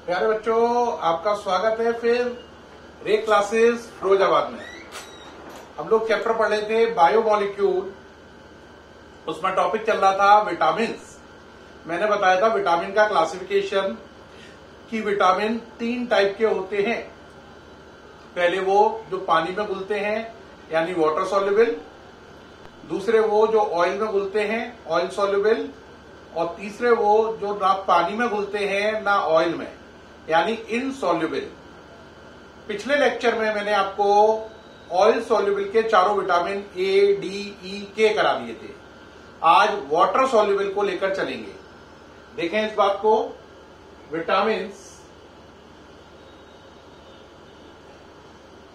प्यारे बच्चों, आपका स्वागत है फिर रे क्लासेस फिरोजाबाद में। हम लोग चैप्टर पढ़ रहे थे बायोमोलिक्यूल। उसमें टॉपिक चल रहा था विटामिन। मैंने बताया था विटामिन का क्लासिफिकेशन कि विटामिन 3 टाइप के होते हैं। पहले वो जो पानी में घुलते हैं यानी वाटर सॉल्युबल, दूसरे वो जो ऑयल में घुलते हैं ऑयल सॉल्युबल, और तीसरे वो जो ना पानी में घुलते हैं ना ऑयल में यानी इनसॉल्युबल। पिछले लेक्चर में मैंने आपको ऑयल सॉल्युबल के चारों विटामिन ए, डी, ई, के करा दिए थे। आज वाटर सॉल्युबल को लेकर चलेंगे। देखें इस बात को, विटामिन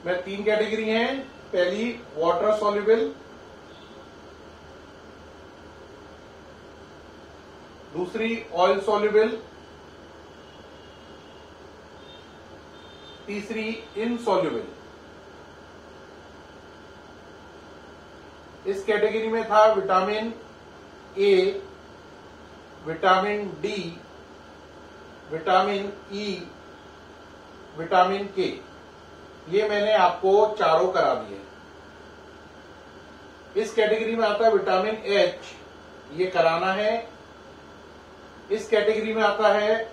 में 3 कैटेगरी हैं। पहली वाटर सॉल्युबल, दूसरी ऑयल सॉल्युबल, तीसरी इनसॉल्युबल। इस कैटेगरी में था vitamin A, vitamin D, vitamin E, vitamin के। ये मैंने आपको चारों करा दिए। इस कैटेगरी में आता है विटामिन एच, ये कराना है। इस कैटेगरी में आता है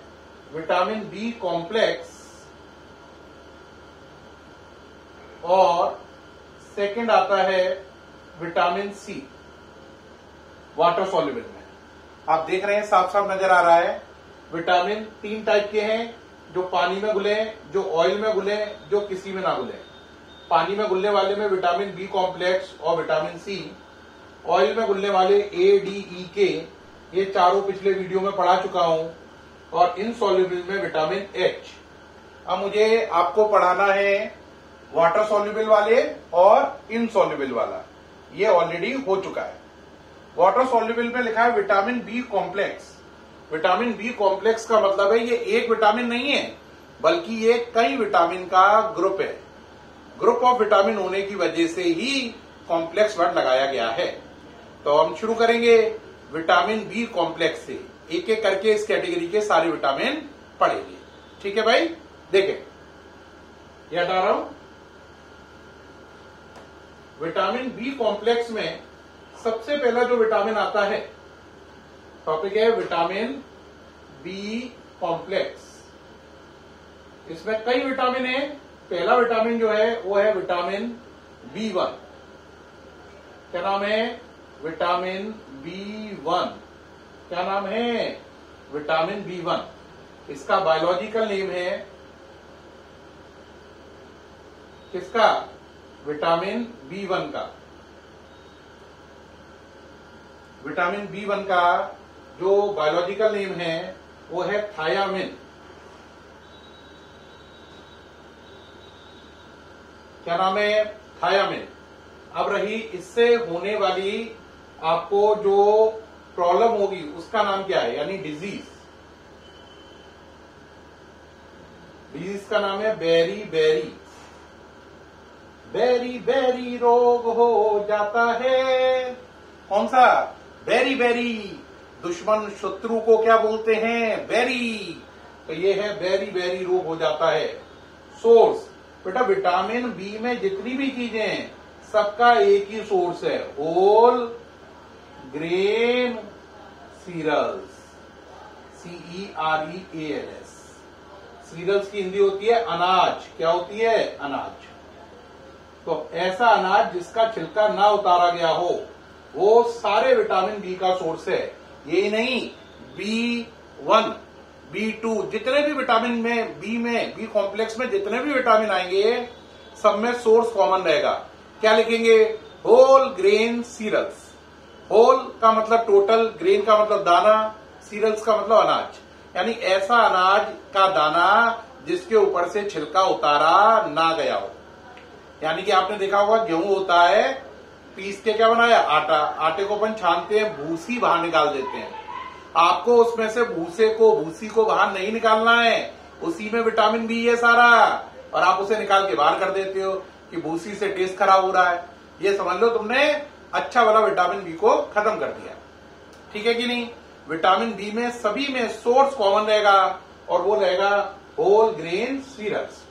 विटामिन बी कॉम्प्लेक्स, और सेकंड आता है विटामिन सी वाटर सॉल्युबल में। आप देख रहे हैं, साफ साफ नजर आ रहा है। विटामिन 3 टाइप के हैं, जो पानी में घुले, जो ऑयल में घुले, जो किसी में ना घुले। पानी में घुलने वाले में विटामिन बी कॉम्प्लेक्स और विटामिन सी, ऑयल में घुलने वाले ए, डी, ई, के, ये चारों पिछले वीडियो में पढ़ा चुका हूं, और इनसॉल्युबल में विटामिन एच। अब मुझे आपको पढ़ाना है वाटर सॉल्युबल वाले और इनसॉल्युबल वाला। ये ऑलरेडी हो चुका है। वाटर सॉल्युबल में लिखा है vitamin B complex. Vitamin B complex का मतलब है ये एक विटामिन नहीं है, बल्कि ये कई विटामिन का ग्रुप है। ग्रुप ऑफ विटामिन होने की वजह से ही कॉम्प्लेक्स वर्ड लगाया गया है। तो हम शुरू करेंगे विटामिन बी कॉम्प्लेक्स से। एक एक करके इस कैटेगरी के सारे विटामिन पढ़ेंगे। ठीक है भाई, देखें ये हटा रहा हूं। विटामिन बी कॉम्प्लेक्स में सबसे पहला जो विटामिन आता है, टॉपिक है विटामिन बी कॉम्प्लेक्स। इसमें कई विटामिन है। पहला विटामिन जो है वो है विटामिन B1। क्या नाम है? Vitamin B1। क्या नाम है? Vitamin B1। इसका बायोलॉजिकल नेम है किसका? विटामिन B1 का। विटामिन B1 का जो बायोलॉजिकल नेम है वो है थायामिन। क्या नाम है? थायामिन। अब रही इससे होने वाली आपको जो प्रॉब्लम होगी उसका नाम क्या है, यानी डिजीज। डिजीज का नाम है बेरी बेरी। बेरी बेरी रोग हो जाता है। कौन सा? Beriberi. दुश्मन शत्रु को क्या बोलते हैं? बेरी। तो ये है बेरी बेरी रोग हो जाता है। सोर्स बेटा, विटामिन बी में जितनी भी चीजें हैं सबका एक ही सोर्स है, whole grain cereals. CEREALS। Cereals की हिंदी होती है अनाज। क्या होती है? अनाज। तो ऐसा अनाज जिसका छिलका ना उतारा गया हो, वो सारे विटामिन बी का सोर्स है। यही नहीं, B1, B2, जितने भी विटामिन में बी कॉम्प्लेक्स में जितने भी विटामिन आएंगे सब में सोर्स कॉमन रहेगा। क्या लिखेंगे? Whole grain serials. होल का मतलब टोटल, ग्रेन का मतलब दाना, सीरियल्स का मतलब अनाज। यानी ऐसा अनाज का दाना जिसके ऊपर से छिलका उतारा ना गया हो। यानी कि आपने देखा होगा गेहूं होता है, पीस के क्या बनाया? आटा। आटे को अपन छानते हैं, भूसी बाहर निकाल देते हैं। आपको उसमें से भूसी को बाहर नहीं निकालना है, उसी में विटामिन बी है सारा, और आप उसे निकाल के बाहर कर देते हो कि भूसी से टेस्ट खराब हो रहा है। ये समझ लो तुमने अच्छा वाला विटामिन बी को खत्म कर दिया। ठीक है कि नहीं? विटामिन बी में सभी में सोर्स कॉमन रहेगा और वो रहेगा होल ग्रेन सीरियल्स।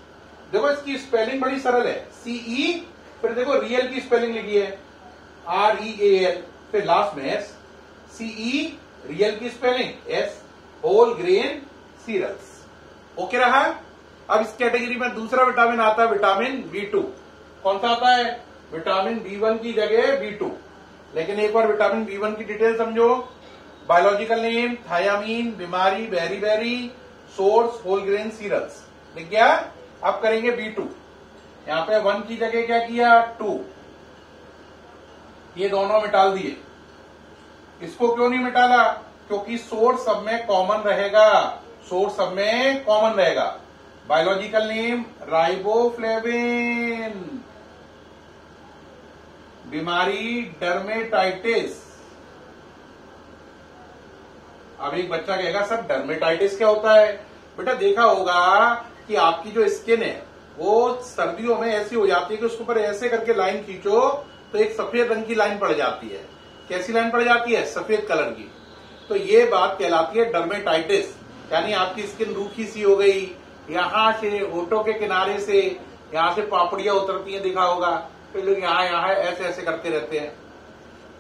देखो इसकी स्पेलिंग बड़ी सरल है, CE, फिर देखो रियल की स्पेलिंग लिखी है REAL, फिर लास्ट में S, CE रियल की spelling S, whole grain cereals. Okay रहा। अब इस कैटेगरी में दूसरा विटामिन आता है विटामिन B2। कौन सा आता है? विटामिन B1 की जगह B2। लेकिन एक बार विटामिन B1 की डिटेल समझो। बायोलॉजिकल नेम थायामीन, बीमारी beri, source whole grain cereals. लिख गया। अब करेंगे B2। यहां पे 1 की जगह क्या किया? 2। ये दोनों मिटाल दिए। इसको क्यों नहीं मिटाला? क्योंकि सोर्स सब में कॉमन रहेगा, सोर्स सब में कॉमन रहेगा। बायोलॉजिकल नेम राइबोफ्लेविन, बीमारी डर्मेटाइटिस। अब एक बच्चा कहेगा सर डर्मेटाइटिस क्या होता है? बेटा देखा होगा कि आपकी जो स्किन है वो सर्दियों में ऐसी हो जाती है कि उसके ऊपर ऐसे करके लाइन खींचो तो एक सफेद रंग की लाइन पड़ जाती है। कैसी लाइन पड़ जाती है? सफेद कलर की। तो ये बात कहलाती है डर्मेटाइटिस, यानी आपकी स्किन रूखी सी हो गई, यहां से होठों के किनारे से यहां से पापड़ियां उतरती हैं, देखा होगा। फिर लोग यहाँ ऐसे ऐसे करते रहते हैं।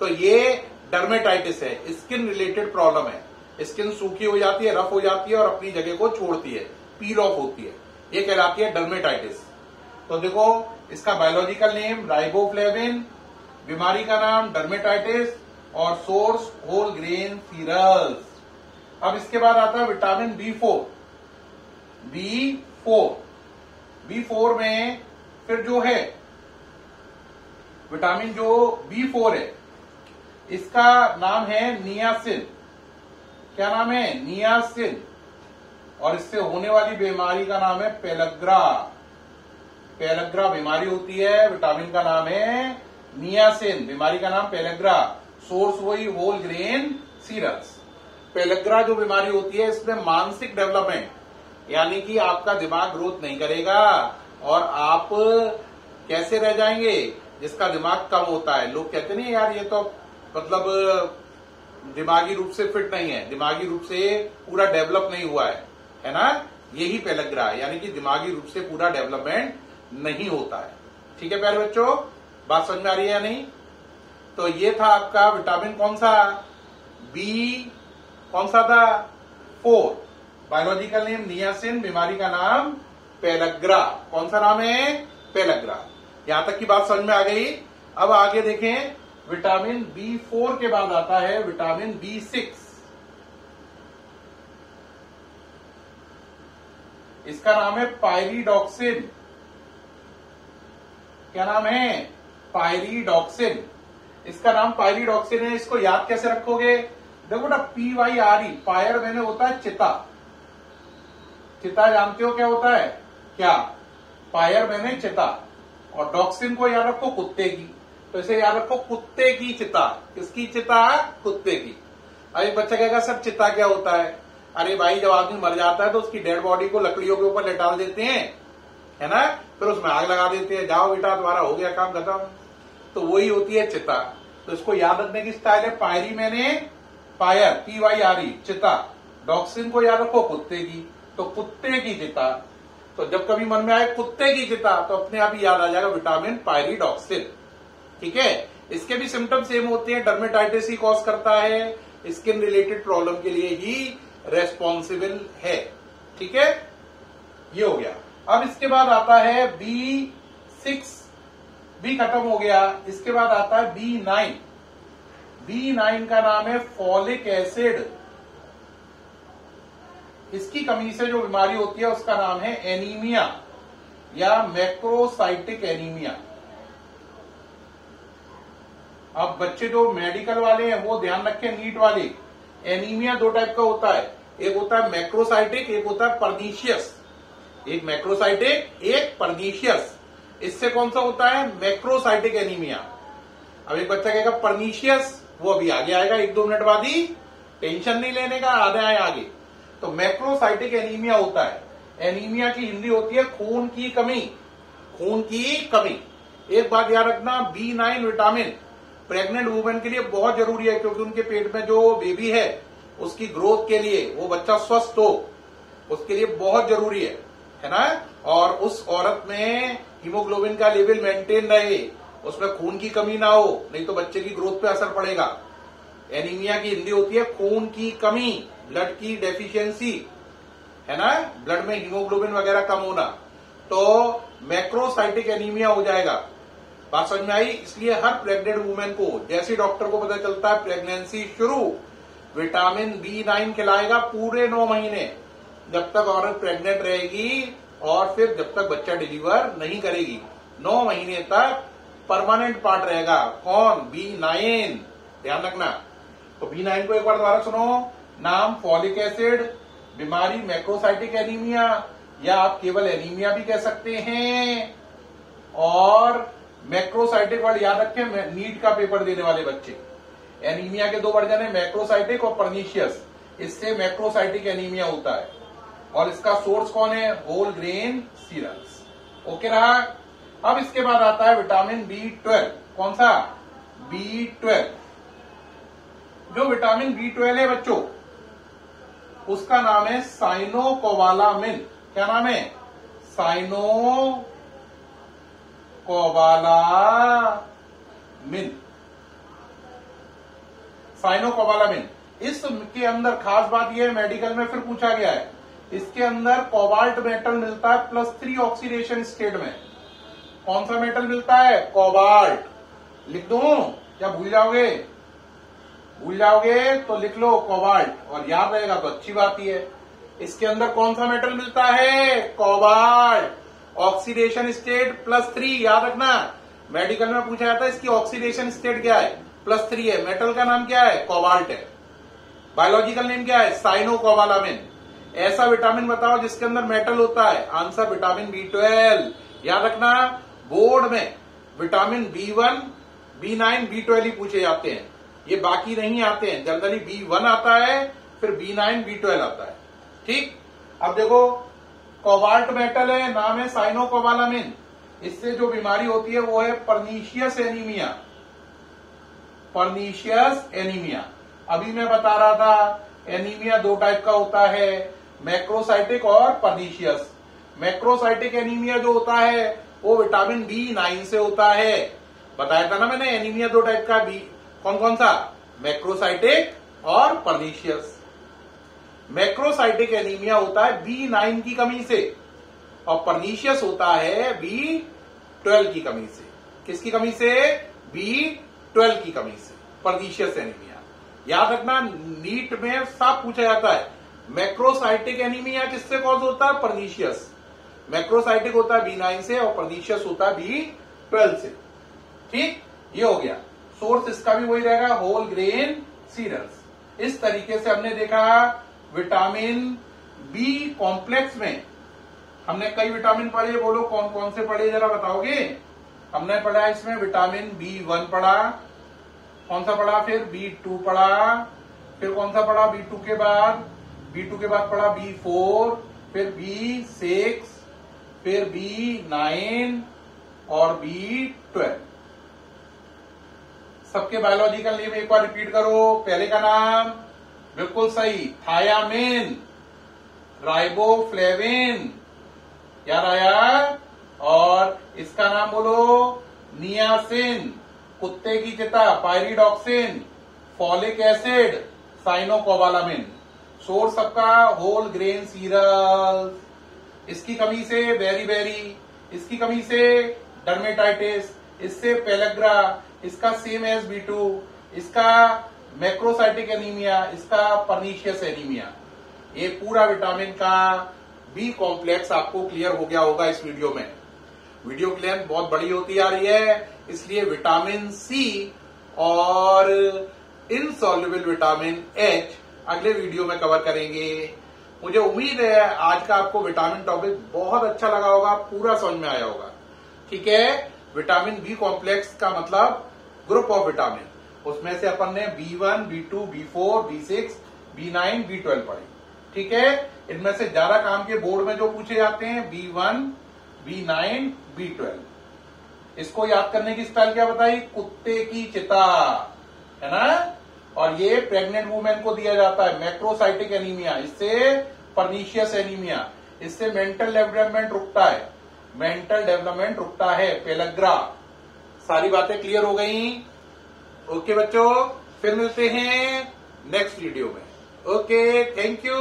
तो ये डर्मेटाइटिस है, स्किन रिलेटेड प्रॉब्लम है। स्किन सूखी हो जाती है, रफ हो जाती है और अपनी जगह को छोड़ती है, पील ऑफ होती है। ये कहलाती है डर्मेटाइटिस। तो देखो इसका बायोलॉजिकल नेम राइबोफ्लेविन, बीमारी का नाम डर्मेटाइटिस और सोर्स होल ग्रेन सीरियल्स। अब इसके बाद आता है विटामिन B4। B4 में फिर जो है विटामिन जो B4 है इसका नाम है नियासिन। क्या नाम है? नियासिन। और इससे होने वाली बीमारी का नाम है पेलग्रा। पेलग्रा बीमारी होती है, विटामिन का नाम है नियासिन, बीमारी का नाम पेलग्रा, सोर्स वही होल ग्रेन सीरियल्स। पेलग्रा जो बीमारी होती है इसमें मानसिक डेवलपमेंट, यानी कि आपका दिमाग ग्रोथ नहीं करेगा और आप कैसे रह जाएंगे? जिसका दिमाग कम होता है। लोग कहते नहीं यार ये तो मतलब दिमागी रूप से फिट नहीं है, दिमागी रूप से पूरा डेवलप नहीं हुआ है ना? यही पेलग्रा है, यानी कि दिमागी रूप से पूरा डेवलपमेंट नहीं होता है। ठीक है प्यारे बच्चों, बात समझ में आ रही है या नहीं? तो ये था आपका विटामिन कौन सा? कौन सा था? 4। बायोलॉजिकल नेम नियासिन, बीमारी का नाम पेलग्रा। कौन सा नाम है? पेलग्रा। यहां तक की बात समझ में आ गई। अब आगे देखें, विटामिन B4 के बाद आता है विटामिन B6। इसका नाम है पायरिडॉक्सिन। क्या नाम है? पायरिडॉक्सिन। इसका नाम पायरिडॉक्सिन है। इसको याद कैसे रखोगे? देखो ना, PYRE, पायर मैंने होता है चिता। चिता जानते हो क्या होता है? क्या? पायर मैंने चिता। और डॉक्सिन को याद रखो कुत्ते की। तो इसे याद रखो कुत्ते की चिता। किसकी चिता? कुत्ते की। अब एक बच्चा कहेगा सर चिता क्या होता है? अरे भाई जब आदमी मर जाता है तो उसकी डेड बॉडी को लकड़ियों के ऊपर लेटाल देते हैं, है ना? फिर उसमें आग लगा देते हैं, जाओ बेटा तुम्हारा हो गया काम खत्म। तो वही होती है चिता। तो इसको याद रखने की स्टाइल है पायरी मैंने पायर, PYRE चिता। डॉक्सिन को याद रखो कुत्ते की, तो कुत्ते की चिता। तो जब कभी मन में आए कुत्ते की चिता तो अपने आप ही याद आ जाएगा विटामिन पायरिडॉक्सिन। ठीक है? इसके भी सिम्टम सेम होते हैं, डर्मेटाइटिस ही कॉज करता है, स्किन रिलेटेड प्रॉब्लम के लिए ही रेस्पॉन्सिबल है। ठीक है? ये हो गया। अब इसके बाद आता है B6, B खत्म हो गया। इसके बाद आता है B9। B9 का नाम है फॉलिक एसिड। इसकी कमी से जो बीमारी होती है उसका नाम है एनीमिया या मैक्रोसाइटिक एनीमिया। अब बच्चे जो मेडिकल वाले हैं वो ध्यान रखें, नीट वाले। एनीमिया 2 टाइप का होता है, एक होता है मैक्रोसाइटिक, एक होता है पर्नीशियस। एक मैक्रोसाइटिक, एक पर्नीशियस। इससे कौन सा होता है? Macrocytic anaemia. अब एक बच्चा कहेगा पर्नीशियस, वो अभी आगे आएगा 1-2 मिनट बाद ही, टेंशन नहीं लेने का, आधे आए आगे। तो मैक्रोसाइटिक एनीमिया होता है। एनीमिया की हिंदी होती है खून की कमी। खून की कमी। एक बात याद रखना, B9 विटामिन प्रेग्नेंट वुमेन के लिए बहुत जरूरी है, क्योंकि उनके पेट में जो बेबी है उसकी ग्रोथ के लिए, वो बच्चा स्वस्थ हो, उसके लिए बहुत जरूरी है ना। और उस औरत में हीमोग्लोबिन का लेवल मेंटेन रहे, उसमें खून की कमी ना हो, नहीं तो बच्चे की ग्रोथ पे असर पड़ेगा। एनीमिया की हिंदी होती है खून की कमी, ब्लड की डेफिशिएंसी, है ना, ब्लड में हीमोग्लोबिन वगैरह कम होना, तो मैक्रोसाइटिक एनीमिया हो जाएगा। बात समझ में आई। इसलिए हर प्रेग्नेंट वुमेन को, जैसे डॉक्टर को पता चलता है प्रेगनेंसी शुरू, विटामिन B9 खिलाएगा पूरे 9 महीने, जब तक औरत प्रेग्नेंट रहेगी, और फिर जब तक बच्चा डिलीवर नहीं करेगी, 9 महीने तक परमानेंट पार्ट रहेगा। कौन? B9, ध्यान रखना। तो B9 को एक बार दोबारा सुनो। नाम फॉलिक एसिड, बीमारी मैक्रोसाइटिक एनीमिया, या आप केवल एनीमिया भी कह सकते हैं। और मैक्रोसाइटिक वर्ड याद रखें, नीट का पेपर देने वाले बच्चे, एनीमिया के 2 वर्जन है, मैक्रोसाइटिक और पर्नीशियस। इससे मैक्रोसाइटिक एनीमिया होता है, और इसका सोर्स कौन है? Whole grain cereals. ओके रहा। अब इसके बाद आता है विटामिन B12। कौन सा? B12। जो विटामिन B12 है बच्चों, उसका नाम है साइनोकोबालामिन। क्या नाम है? साइनोकोबालामिन। साइनोकोबालामिन। इसके अंदर खास बात यह है, मेडिकल में फिर पूछा गया है, इसके अंदर कोबाल्ट मेटल मिलता है +3 ऑक्सीडेशन स्टेट में। कौन सा मेटल मिलता है? कोबाल्ट। लिख दूं या भूल जाओगे? भूल जाओगे तो लिख लो कोबाल्ट, और याद रहेगा तो अच्छी बात ही है। इसके अंदर कौन सा मेटल मिलता है? कोबाल्ट। ऑक्सीडेशन स्टेट +3, याद रखना। मेडिकल में पूछा जाता है इसकी ऑक्सीडेशन स्टेट क्या है? +3 है। मेटल का नाम क्या है? कोबाल्ट है। बायोलॉजिकल नेम क्या है? साइनोकोबालामिन। ऐसा विटामिन बताओ जिसके अंदर मेटल होता है। Answer vitamin B12। याद रखना, बोर्ड में विटामिन B1, B9, B12 ही पूछे जाते हैं, ये बाकी नहीं आते हैं। जनरली B1 आता है, फिर B9, B12 आता है। ठीक। अब देखो, कोबाल्ट मेटल है, नाम है साइनोकोबालामिन। इससे जो बीमारी होती है वो है पर्नीशियस एनीमिया। Pernicious anaemia. अभी मैं बता रहा था एनीमिया 2 टाइप का होता है, मैक्रोसाइटिक और पर्नीशियस। मैक्रोसाइटिक एनीमिया जो होता है वो विटामिन B9 से होता है। बताया था ना मैंने, एनीमिया 2 टाइप का। कौन कौन सा? मैक्रोसाइटिक और पर्नीशियस। मैक्रोसाइटिक एनीमिया होता है B9 की कमी से, और पर्नीशियस होता है B12 की कमी से। किसकी कमी से? B12 की कमी से, पर्नीशियस एनीमिया। याद रखना, नीट में सब पूछा जाता है। मैक्रोसाइटिक एनीमिया किससे कॉज होता है? पर्नीशियस। मैक्रोसाइटिक होता है B9 से, और पर्नीशियस होता है B12 से। ठीक, ये हो गया। सोर्स इसका भी वही रहेगा, होल ग्रेन सीरियल्स। इस तरीके से हमने देखा विटामिन बी कॉम्प्लेक्स में हमने कई विटामिन पढ़े। बोलो कौन कौन से पढ़े, जरा बताओगे? हमने पढ़ा इसमें विटामिन B1 पढ़ा, कौन सा पढ़ा? फिर B2 पढ़ा, फिर कौन सा पढ़ा? B2 के बाद पढ़ा B4, फिर B6, फिर B9 और B12। सबके बायोलॉजिकल नेम एक बार रिपीट करो। पहले का नाम बिल्कुल सही, थायामिन, राइबोफ्लेविन, याद आया? और इसका नाम बोलो नियासिन, कुत्ते की चिता, pyridoxine, folic acid, cyanocobalamin. Source सबका होल ग्रेन सीरियल्स। इसकी कमी से बेरी, इसकी कमी से डर्मेटाइटिस, इससे पेलेग्रा, इसका सेम एज B2, इसका मैक्रोसाइटिक एनीमिया, इसका पर्नीशियस एनीमिया। ये पूरा विटामिन का बी कॉम्प्लेक्स आपको क्लियर हो गया होगा इस वीडियो में। वीडियो की लेंथ बहुत बड़ी होती आ रही है, इसलिए विटामिन C और इनसॉल्युबल विटामिन H अगले वीडियो में कवर करेंगे। मुझे उम्मीद है आज का आपको विटामिन टॉपिक बहुत अच्छा लगा होगा, पूरा समझ में आया होगा। ठीक है, विटामिन बी कॉम्प्लेक्स का मतलब ग्रुप ऑफ विटामिन, उसमें से अपन ने B1, B2, B4, B6, B9, B12 पढ़े। ठीक है, इनमें से ज्यादा काम के बोर्ड में जो पूछे जाते हैं B1, B9, B12। इसको याद करने की स्टाइल क्या बताई? कुत्ते की चिता, है ना। और ये प्रेग्नेंट वुमेन को दिया जाता है, मैक्रोसाइटिक एनीमिया। इससे पर्नीशियस एनीमिया, इससे मेंटल डेवलपमेंट रुकता है, मेंटल डेवलपमेंट रुकता है। पेलग्रा, सारी बातें क्लियर हो गई? ओके बच्चों, फिर मिलते हैं नेक्स्ट वीडियो में। Okay, thank you.